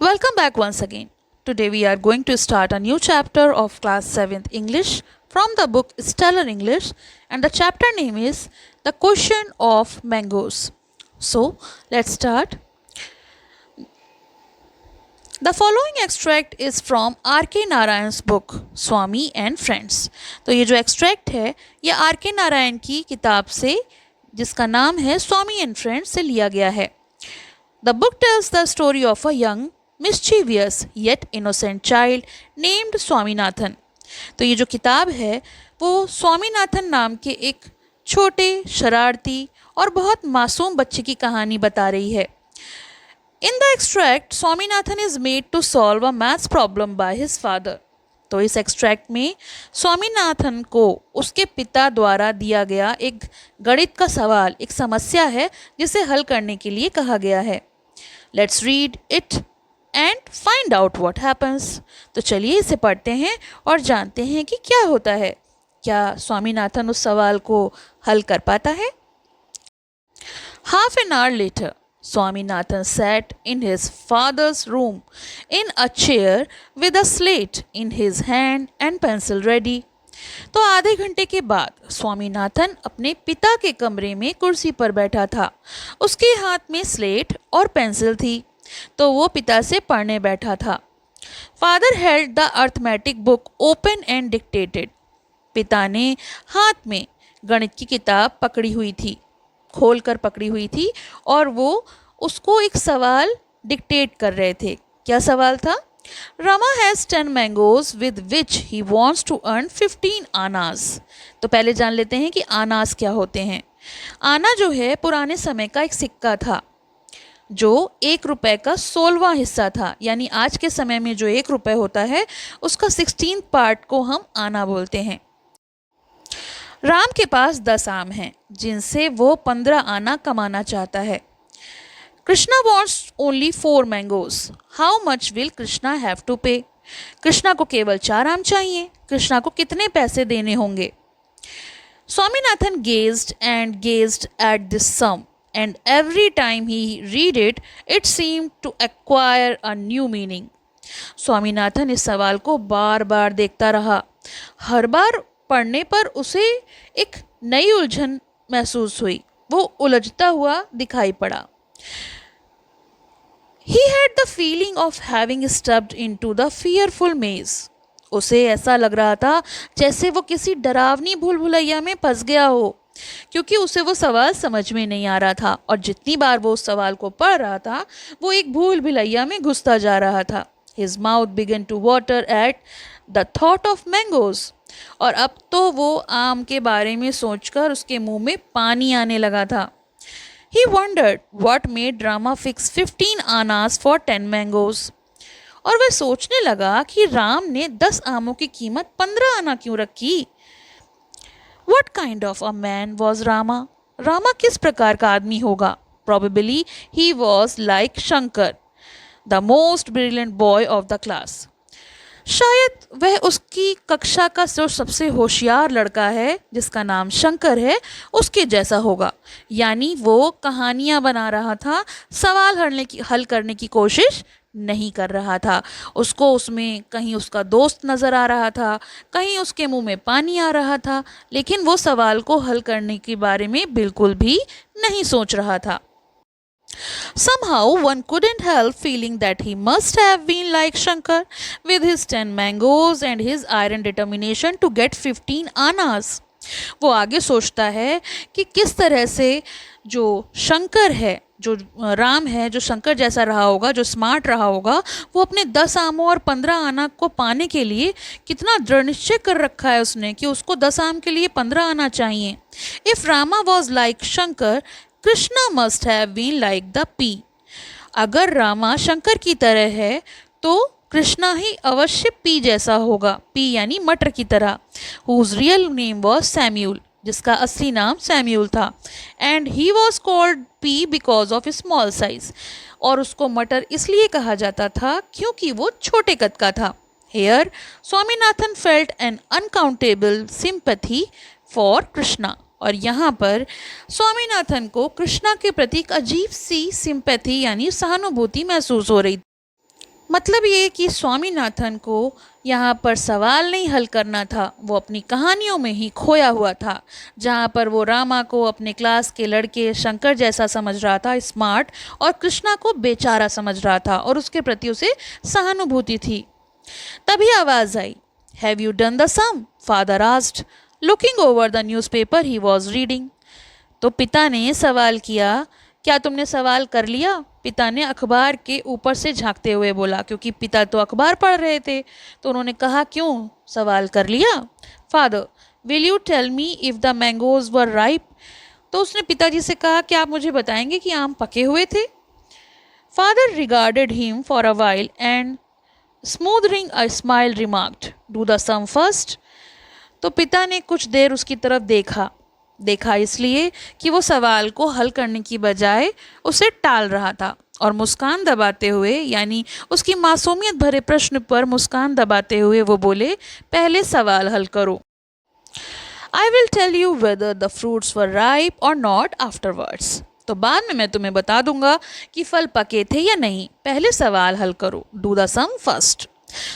Welcome back once again. Today we are going to start a new chapter of class 7th English from the book Stellar English, and the chapter name is The Question of Mangoes. So, let's start. The following extract is from R.K. Narayan's book Swami and Friends. तो ये जो extract है ये R.K. Narayan की किताब से जिसका नाम है स्वामी एंड फ्रेंड्स से लिया गया है. The book tells the story of a young, mischievous yet innocent child named Swaminathan. तो ये जो किताब है वो स्वामीनाथन नाम के एक छोटे, शरारती और बहुत मासूम बच्चे की कहानी बता रही है. In the extract, Swaminathan is made to solve a maths problem by his father. तो इस एक्सट्रैक्ट में स्वामीनाथन को उसके पिता द्वारा दिया गया एक गणित का सवाल, एक समस्या है जिसे हल करने के लिए कहा गया है. Let's read it and find out what happens. तो चलिए इसे पढ़ते हैं और जानते हैं कि क्या होता है. क्या स्वामीनाथन उस सवाल को हल कर पाता है? Half an hour later, Swaminathan sat in his father's room in a chair with a slate in his hand and pencil ready. तो आधे घंटे के बाद स्वामीनाथन अपने पिता के कमरे में कुर्सी पर बैठा था. उसके हाथ में स्लेट और पेंसिल थी तो वो पिता से पढ़ने बैठा था. Father held the arithmetic book open and dictated. पिता ने हाथ में गणित की किताब पकड़ी हुई थी, खोल कर पकड़ी हुई थी और वो उसको एक सवाल डिक्टेट कर रहे थे. क्या सवाल था? Rama has 10 mangoes with which he wants to earn 15 Anas. तो पहले जान लेते हैं कि आनास क्या होते हैं. आना जो है पुराने समय का एक सिक्का था जो 1 रुपए का 16वां हिस्सा था. यानी आज के समय में जो 1 रुपए होता है उसका 16th पार्ट को हम आना बोलते हैं. राम के पास 10 आम हैं जिनसे वो 15 आना कमाना चाहता है. Krishna wants only 4 mangoes. How much will Krishna have to pay? Krishna को केवल 4 आम चाहिए. कृष्णा को कितने पैसे देने होंगे? Swaminathan gazed at this sum, and every time he read it, it seemed to acquire a new meaning. Swaminathan इस सवाल को बार बार देखता रहा. हर बार पढ़ने पर उसे एक नई उलझन महसूस हुई. वो उलझता हुआ दिखाई पड़ा. He had the feeling of having stepped into the fearful maze. उसे ऐसा लग रहा था जैसे वो किसी डरावनी भूल भुलैया में फंस गया हो, क्योंकि उसे वो सवाल समझ में नहीं आ रहा था और जितनी बार वो उस सवाल को पढ़ रहा था वो एक भूल भुलैया में घुसता जा रहा था. His mouth began to water at the thought of mangoes. और अब तो वो आम के बारे में सोचकर उसके मुंह में पानी आने लगा था. He wondered what made Rama fix 15 Anas for 10 mangoes. और वह सोचने लगा कि राम ने 10 आमों की कीमत 15 आना क्यों रखी. What kind of a man was Rama? Rama किस प्रकार का आदमी होगा? Probably he was like Shankar, the most brilliant boy of the class. शायद वह उसकी कक्षा का जो सबसे होशियार लड़का है जिसका नाम शंकर है उसके जैसा होगा. यानी वो कहानियाँ बना रहा था, सवाल हल करने की कोशिश नहीं कर रहा था. उसको उसमें कहीं उसका दोस्त नज़र आ रहा था, कहीं उसके मुंह में पानी आ रहा था, लेकिन वो सवाल को हल करने के बारे में बिल्कुल भी नहीं सोच रहा था. Somehow one couldn't help feeling that he must have been like Shankar with his 10 mangoes and his iron determination to get 15 Anas. वो आगे सोचता है कि किस तरह से जो शंकर है, जो राम है, जो शंकर जैसा रहा होगा, जो स्मार्ट रहा होगा, वो अपने 10 आमों और 15 आना को पाने के लिए कितना दृढ़ निश्चय कर रखा है उसने कि उसको 10 आम के लिए 15 आना चाहिए. If Rama was like Shankar, Krishna must have been like the pea. अगर रामा शंकर की तरह है तो कृष्णा ही अवश्य पी जैसा होगा. पी यानी मटर की तरह. Whose real name was Samuel, जिसका असली नाम सैम्यूल था. And he was called pea because of small size. और उसको मटर इसलिए कहा जाता था क्योंकि वो छोटे कद का था. Here Swaminathan felt an uncountable sympathy for Krishna. और यहाँ पर स्वामीनाथन को कृष्णा के प्रति एक अजीब सी सिंपैथी यानी सहानुभूति महसूस हो रही. मतलब ये कि स्वामीनाथन को यहाँ पर सवाल नहीं हल करना था, वो अपनी कहानियों में ही खोया हुआ था। जहाँ पर वो रामा को अपने क्लास के लड़के शंकर जैसा समझ रहा था, स्मार्ट, और कृष्णा को बेचारा समझ रहा था और उसके प्रति उसे सहानुभूति थी। तभी आवाज़ आई, have you done the sum? Father asked, looking over the newspaper he was reading. तो पिता ने सवाल किया, क्या तुमने सवाल कर लिया? पिता ने अखबार के ऊपर से झांकते हुए बोला, क्योंकि पिता तो अखबार पढ़ रहे थे। तो उन्होंने कहा, क्यों, सवाल कर लिया? Father, will you tell me if the mangoes were ripe? तो उसने पिताजी से कहा, क्या आप मुझे बताएंगे कि आम पके हुए थे? Father regarded him for a while and smothering a smile remarked, do the sum first. तो पिता ने कुछ देर उसकी तरफ देखा इसलिए कि वो सवाल को हल करने की बजाय उसे टाल रहा था, और मुस्कान दबाते हुए, यानी उसकी मासूमियत भरे प्रश्न पर मुस्कान दबाते हुए वो बोले, पहले सवाल हल करो। I will tell you whether the fruits were ripe or not afterwards. तो बाद में मैं तुम्हें बता दूंगा कि फल पके थे या नहीं, पहले सवाल हल करो, do the sum first.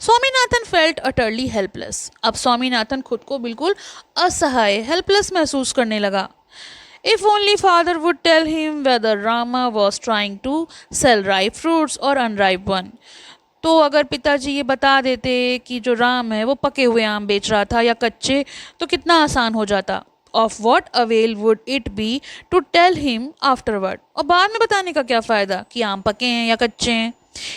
Swaminathan felt utterly helpless. अब स्वामीनाथन खुद को बिल्कुल असहाय, हेल्पलेस महसूस करने लगा। If only father would tell him whether Rama was trying to sell ripe fruits or unripe one. तो अगर पिताजी ये बता देते कि जो राम है वो पके हुए आम बेच रहा था या कच्चे, तो कितना आसान हो जाता। Of what avail would it be to tell him afterward? और बाद में बताने का क्या फ़ायदा कि आम पके हैं या कच्चे हैं?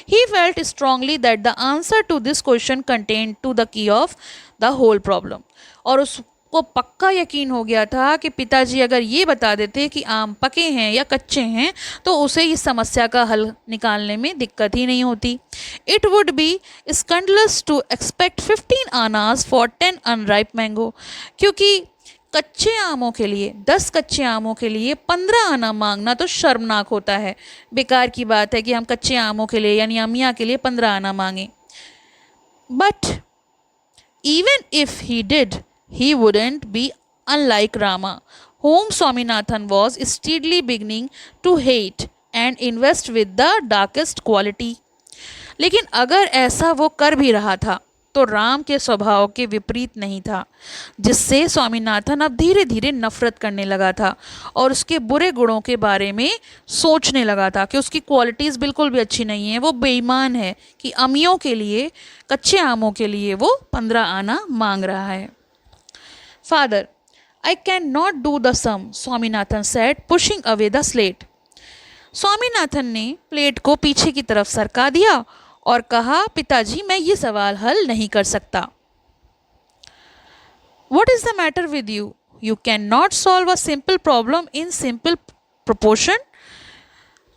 He felt strongly that the answer to this question contained to the key of the whole problem. और उसको पक्का यकीन हो गया था कि पिताजी अगर ये बता देते कि आम पके हैं या कच्चे हैं, तो उसे इस समस्या का हल निकालने में दिक्कत ही नहीं होती। It would be scandalous to expect 15 annas for 10 unripe mango, क्योंकि कच्चे आमों के लिए 10 कच्चे आमों के लिए 15 आना मांगना तो शर्मनाक होता है। बेकार की बात है कि हम कच्चे आमों के लिए, यानी अमिया के लिए 15 आना मांगें। But even if he did, he wouldn't be unlike Rama, whom Swaminathan was steadily beginning to hate and invest with the darkest quality. लेकिन अगर ऐसा वो कर भी रहा था तो राम के स्वभाव के विपरीत नहीं था, जिससे स्वामीनाथन अब धीरे धीरे नफरत करने लगा था और उसके बुरे गुणों के बारे में सोचने लगा था कि उसकी क्वालिटीज़ बिल्कुल भी अच्छी नहीं है, वो बेईमान है कि अमियों के लिए, कच्चे आमों के लिए वो 15 आना मांग रहा है। Father, I can not do the sum, Swaminathan said, pushing away the slate. Swaminathan ने प्लेट को पीछे की तरफ सरका दिया और कहा, पिताजी मैं ये सवाल हल नहीं कर सकता। What is the matter with you? You cannot solve a simple problem in simple proportion.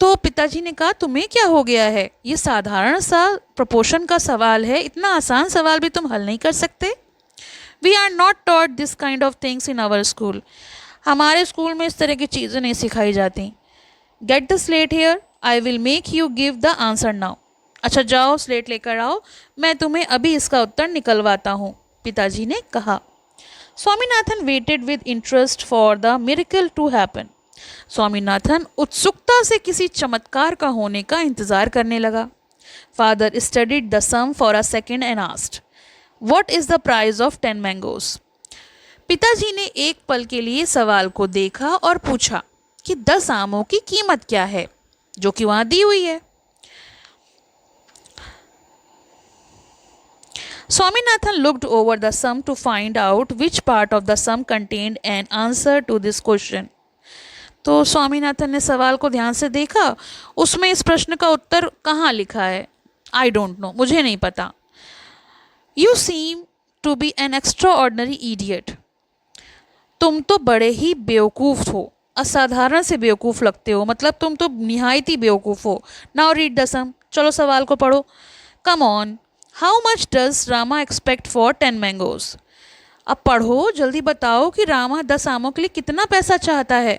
तो पिताजी ने कहा, तुम्हें क्या हो गया है? ये साधारण सा प्रोपोर्शन का सवाल है, इतना आसान सवाल भी तुम हल नहीं कर सकते? We are not taught this kind of things in our school. हमारे स्कूल में इस तरह की चीज़ें नहीं सिखाई जाती। Get the slate here. I will make you give the answer now. अच्छा जाओ, स्लेट लेकर आओ, मैं तुम्हें अभी इसका उत्तर निकलवाता हूँ, पिताजी ने कहा। Swaminathan waited with interest for the miracle to happen. Swaminathan उत्सुकता से किसी चमत्कार का होने का इंतज़ार करने लगा। Father studied the sum for a second and asked, what is the price of 10 mangoes? पिताजी ने एक पल के लिए सवाल को देखा और पूछा कि 10 आमों की कीमत क्या है, जो कि वहाँ दी हुई है। Swaminathan looked over the sum to find out which part of the sum contained an answer to this question. तो स्वामीनाथन ने सवाल को ध्यान से देखा, उसमें इस प्रश्न का उत्तर कहाँ लिखा है? आई डोंट नो, मुझे नहीं पता। You seem to be an extraordinary idiot. तुम तो बड़े ही बेवकूफ़ हो, असाधारण से बेवकूफ़ लगते हो, मतलब तुम तो निहायत ही बेवकूफ़ हो। नाउ रीड द सम, चलो सवाल को पढ़ो। Come on, how much does Rama expect for 10 mangoes? अब पढ़ो, जल्दी बताओ कि रामा 10 आमों के लिए कितना पैसा चाहता है।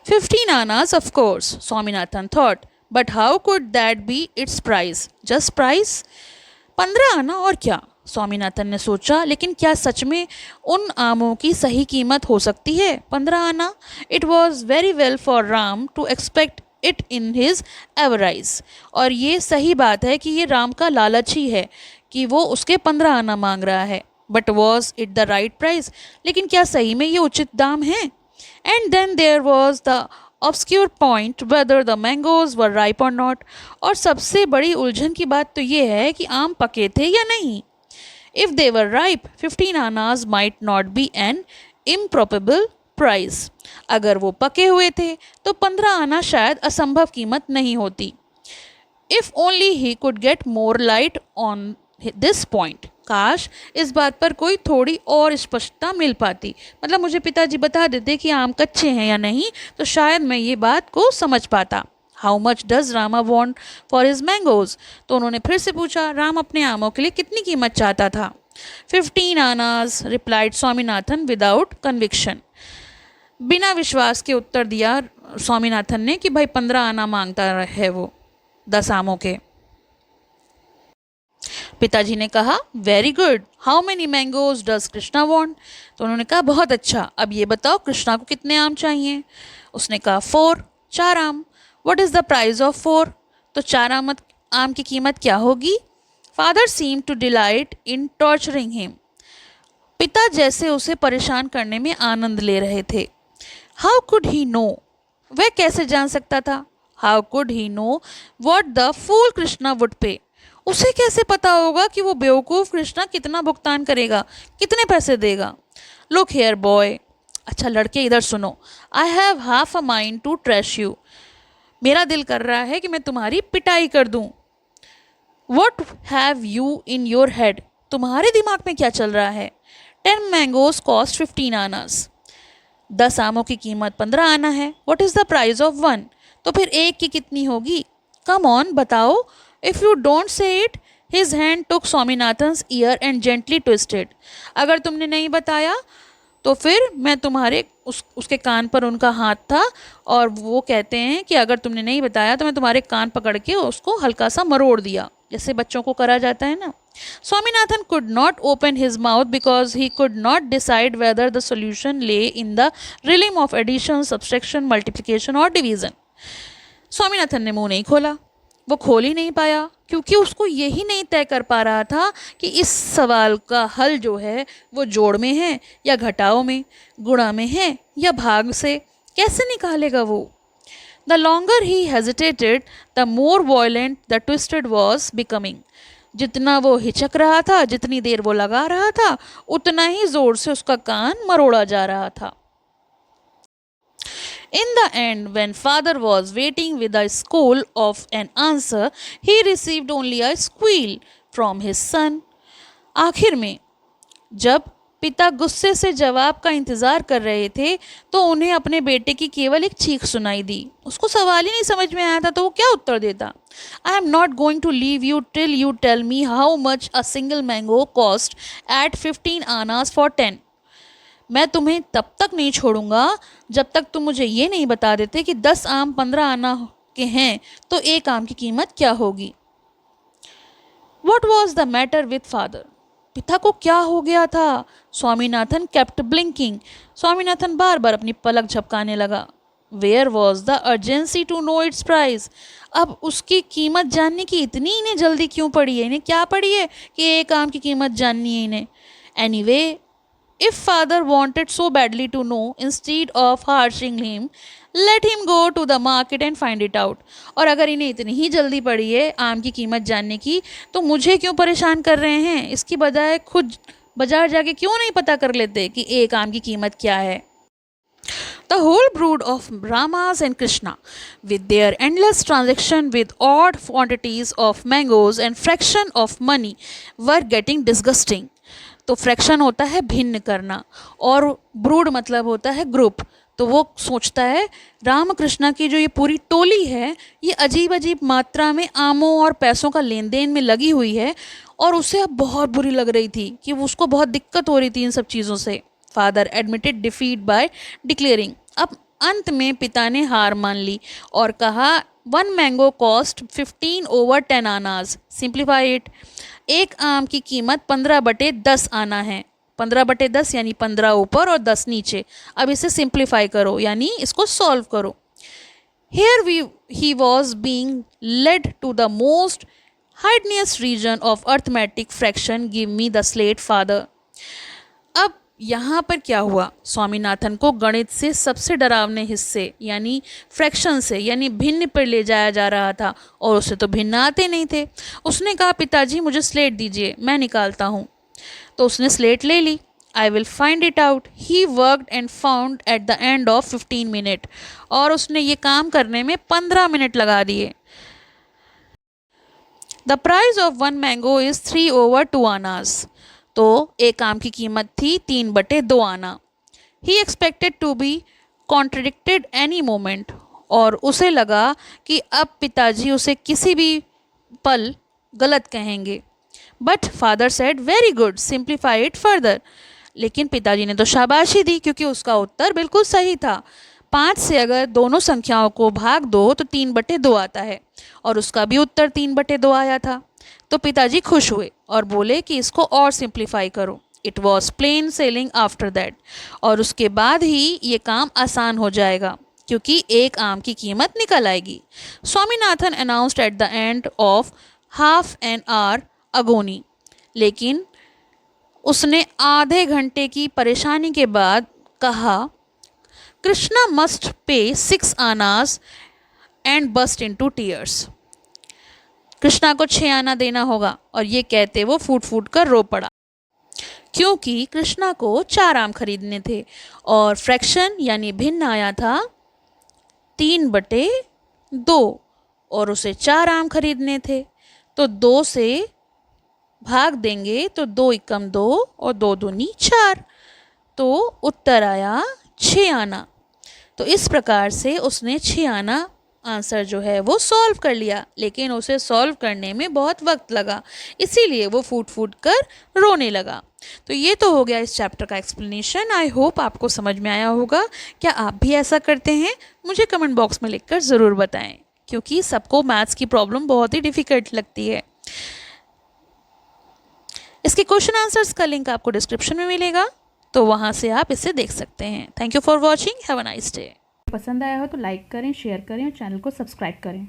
15 annas of course, Swaminathan thought, but how could that be its price? Just price? 15 आना और क्या? स्वामीनाथन ने सोचा, लेकिन क्या सच में उन आमों की सही कीमत हो सकती है 15 आना? It was very well for Ram to expect it in his avarice। और ये सही बात है कि ये राम का लालच ही है कि वो उसके 15 आना मांग रहा है। But was it the right price, लेकिन क्या सही में ये उचित दाम है? And then there was the obscure point whether the mangoes were ripe or not. और सबसे बड़ी उलझन की बात तो ये है कि आम पके थे या नहीं। इफ दे वर राइप 15 आनाज might not be an improbable price. अगर वो पके हुए थे तो 15 आना शायद असंभव कीमत नहीं होती। If only he could get more light on this point. काश इस बात पर कोई थोड़ी और स्पष्टता मिल पाती, मतलब मुझे पिताजी बता देते कि आम कच्चे हैं या नहीं, तो शायद मैं ये बात को समझ पाता। How much does Rama want for his mangoes. तो उन्होंने फिर से पूछा, राम अपने आमों के लिए कितनी कीमत चाहता था? 15 आनाज, रिप्लाइड स्वामीनाथन विदाउट कन्विक्शन। बिना विश्वास के उत्तर दिया स्वामीनाथन ने कि भाई 15 आना मांगता है वो 10 आमों के। पिताजी ने कहा, very good, how many mangoes does Krishna want. तो उन्होंने कहा, बहुत अच्छा, अब ये बताओ कृष्णा को कितने आम चाहिए? उसने कहा, 4, 4 आम। What is the price of 4? तो 4 आम की कीमत क्या होगी? Father seem to delight in torturing him. पिता जैसे उसे परेशान करने में आनंद ले रहे थे। हाउ कुड ही नो, वह कैसे जान सकता था? How could he know what the fool Krishna would pay. उसे कैसे पता होगा कि वो बेवकूफ़ कृष्णा कितना भुगतान करेगा, कितने पैसे देगा? लुक हेयर बॉय, अच्छा लड़के इधर सुनो, I have half a mind to thrash you. मेरा दिल कर रहा है कि मैं तुम्हारी पिटाई कर दूं। What have you in your head, तुम्हारे दिमाग में क्या चल रहा है? 10 मैंगोज कॉस्ट 15 आनास। 10 आमों की कीमत 15 आना है। What is the price of 1? तो फिर एक की कितनी होगी? कम ऑन बताओ। If you don't say it, his hand took Swaminathan's ear and gently twisted. अगर तुमने नहीं बताया तो फिर मैं तुम्हारे उसके कान पर उनका हाथ था, और वो कहते हैं कि अगर तुमने नहीं बताया तो मैं तुम्हारे कान पकड़ के उसको हल्का सा मरोड़ दिया, जैसे बच्चों को करा जाता है ना। Swaminathan could not open his mouth because he could not decide whether the solution lay in the realm of addition, subtraction, multiplication or division. Swaminathan ने मुंह नहीं खोला, वो खोल ही नहीं पाया, क्योंकि उसको यही नहीं तय कर पा रहा था कि इस सवाल का हल जो है वो जोड़ में है या घटाव में, गुणा में है या भाग से, कैसे निकालेगा वो। The longer he hesitated, the more violent the twisted was becoming. जितना वो हिचक रहा था, जितनी देर वो लगा रहा था, उतना ही जोर से उसका कान मरोड़ा जा रहा था। In the end, when father was waiting with a scowl of an answer, he received only a squeal from his son. आखिर में जब पिता गुस्से से जवाब का इंतज़ार कर रहे थे तो उन्हें अपने बेटे की केवल एक चीख सुनाई दी। उसको सवाल ही नहीं समझ में आया था तो वो क्या उत्तर देता? I am not going to leave you till you tell me how much a single mango cost at 15 annas for 10। मैं तुम्हें तब तक नहीं छोड़ूंगा जब तक तुम मुझे ये नहीं बता देते कि 10 आम 15 आना के हैं तो एक आम की कीमत क्या होगी। What was the matter with father? पिता को क्या हो गया था? Swaminathan kept blinking. स्वामीनाथन बार बार अपनी पलक झपकाने लगा। Where was the urgency to know its price? अब उसकी कीमत जानने की इतनी इन्हें जल्दी क्यों पड़ी है? इन्हें क्या पड़ी है कि एक आम की कीमत जाननी है इन्हें? Anyway, if father wanted so badly to know, instead of harshing him, let him go to the market and find it out. और अगर इन्हें इतनी ही जल्दी पड़ी है आम की कीमत जानने की, तो मुझे क्यों परेशान कर रहे हैं? इसकी बजाय खुद बाजार जाके क्यों नहीं पता कर लेते कि एक आम की कीमत क्या है? The whole brood of Ramas and Krishna, with their endless transaction with odd quantities of mangoes and fraction of money, were getting disgusting. तो फ्रैक्शन होता है भिन्न करना, और ब्रूड मतलब होता है ग्रुप। तो वो सोचता है रामकृष्णा की जो ये पूरी टोली है ये अजीब अजीब मात्रा में आमों और पैसों का लेन देन में लगी हुई है, और उसे अब बहुत बुरी लग रही थी कि उसको बहुत दिक्कत हो रही थी इन सब चीज़ों से। Father admitted defeat by declaring. अब अंत में पिता ने हार मान ली और कहा 1 मैंगो कॉस्ट 15 over 10 आनाज। Simplify it. एक आम की कीमत 15/10 आना है। 15/10 यानी 15 ऊपर और 10 नीचे। अब इसे सिंप्लीफाई करो, यानी इसको सॉल्व करो। Here he was being led to the most hidden region of arithmetic fraction. Give me the slate, father. अब यहाँ पर क्या हुआ, स्वामीनाथन को गणित से सबसे डरावने हिस्से यानी फ्रैक्शन से यानी भिन्न पर ले जाया जा रहा था और उसे तो भिन्न आते नहीं थे। उसने कहा पिताजी मुझे स्लेट दीजिए, मैं निकालता हूँ। तो उसने स्लेट ले ली। I will find it out. He worked and found at the end of 15 minute. और उसने ये काम करने में 15 मिनट लगा दिए। The price of 1 mango is 3/2 annas. तो एक आम की कीमत थी 3/2 anna. He expected to be contradicted any moment. और उसे लगा कि अब पिताजी उसे किसी भी पल गलत कहेंगे। But father said very good, simplify it further. लेकिन पिताजी ने तो शाबाशी दी क्योंकि उसका उत्तर बिल्कुल सही था। 5 से अगर दोनों संख्याओं को भाग दो तो 3/2 आता है और उसका भी उत्तर 3/2 आया था। तो पिताजी खुश हुए और बोले कि इसको और सिंप्लीफाई करो। It was plain sailing after that. और उसके बाद ही ये काम आसान हो जाएगा क्योंकि एक आम की कीमत निकल आएगी। Swaminathan announced at the end of half an hour agony. लेकिन उसने आधे घंटे की परेशानी के बाद कहा Krishna must pay 6 annas and burst into tears. Krishna को 6 आना देना होगा। और ये कहते वो फूट फूट कर रो पड़ा क्योंकि कृष्णा को 4 आम खरीदने थे और फ्रैक्शन यानी भिन्न आया था 3/2 और उसे 4 आम खरीदने थे। तो 2 से भाग देंगे तो 2 एकम 2 और 2 दूनी 4। तो उत्तर आया 6 आना। तो इस प्रकार से उसने 6 आना आंसर जो है वो सॉल्व कर लिया। लेकिन उसे सॉल्व करने में बहुत वक्त लगा, इसीलिए वो फूट फूट कर रोने लगा। तो ये तो हो गया इस चैप्टर का एक्सप्लेनेशन। आई होप आपको समझ में आया होगा। क्या आप भी ऐसा करते हैं? मुझे कमेंट बॉक्स में लिखकर ज़रूर बताएं क्योंकि सबको मैथ्स की प्रॉब्लम बहुत ही डिफ़िकल्ट लगती है। इसके क्वेश्चन आंसर्स का लिंक आपको डिस्क्रिप्शन में मिलेगा, तो वहाँ से आप इसे देख सकते हैं। Thank you for watching. Have a nice day. पसंद आया हो तो लाइक करें, शेयर करें और चैनल को सब्सक्राइब करें।